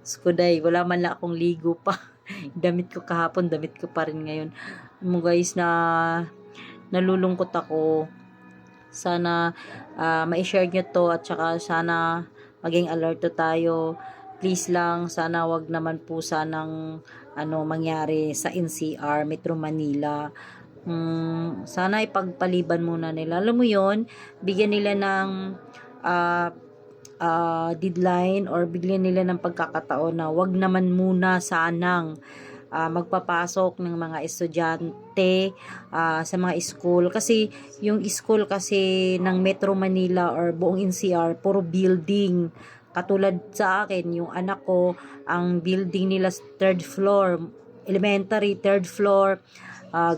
Skuday, wala man lang akong ligo pa. Damit ko kahapon, damit ko pa rin ngayon. Mo guys, na nalulungkot ako. Sana ma-share nyo to at saka sana maging alerto tayo. Please lang, sana wag naman po sanang mangyari sa NCR, Metro Manila. Sana ipagpaliban muna nila. Alam mo yon, bigyan nila ng uh, deadline or bigyan nila ng pagkakataon na wag naman muna sanang magpapasok ng mga estudyante sa mga school, kasi yung school kasi ng Metro Manila or buong NCR puro building. Katulad sa akin, yung anak ko, ang building nila third floor, elementary third floor,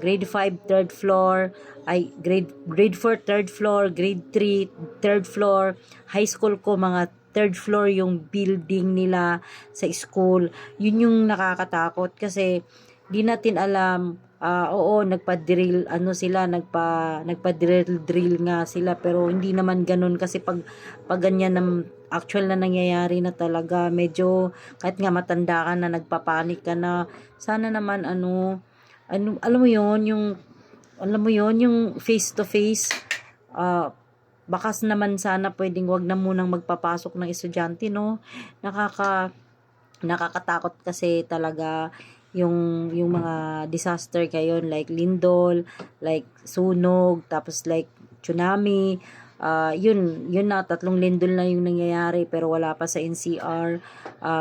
grade 5 third floor, ay grade 4 third floor, grade 3 third floor, high school ko mga third floor yung building nila sa school. Yun yung nakakatakot kasi di natin alam. Oo, nagpa-drill sila, nagpa-drill nga sila, pero hindi naman ganun kasi pag ganyan ng actual na nangyayari na talaga, medyo kahit nga matanda ka na, nagpapanik ka na. Sana naman alam mo yon yung face to face. Bakas naman sana pwedeng wag na munang magpapasok ng estudyante, no? Nakakatakot kasi talaga yung mga disaster ngayon, like lindol, like sunog, tapos like tsunami. Yun na, 3 lindol na yung nangyayari pero wala pa sa NCR,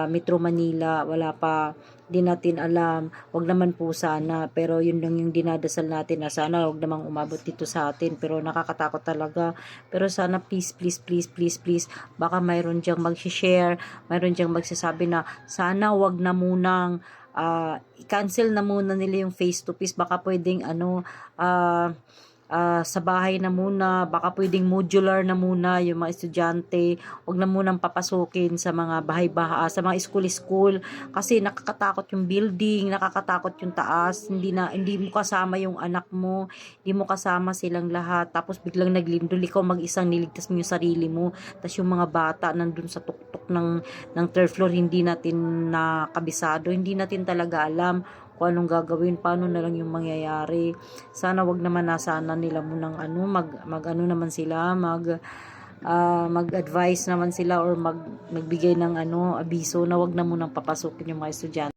Metro Manila, wala pa. Di natin alam, wag naman po sana, pero yun lang yung dinadasal natin na sana wag namang umabot dito sa atin, pero nakakatakot talaga. Pero sana please, please, please, please, please, baka mayroon diyang mag-share, mayroon diyang magsasabi na sana wag na munang i-cancel na muna nila yung face to face. Baka pwedeng sa bahay na muna, baka pwedeng modular na muna yung mga estudyante, wag na munang papasukin sa mga sa mga school kasi nakakatakot yung building, nakakatakot yung taas, hindi mo kasama yung anak mo, hindi mo kasama silang lahat, tapos biglang naglindol, ikaw mag-isang niligtas mo yung sarili mo, tapos yung mga bata nandun sa tuktok ng third floor, hindi natin nakabisado, hindi natin talaga alam kung anong gagawin, paano na lang yung mangyayari. Sana wag naman na sana nila munang naman sila, mag-advise naman sila or magbigay ng abiso na wag na munang papasukin yung mga estudyante.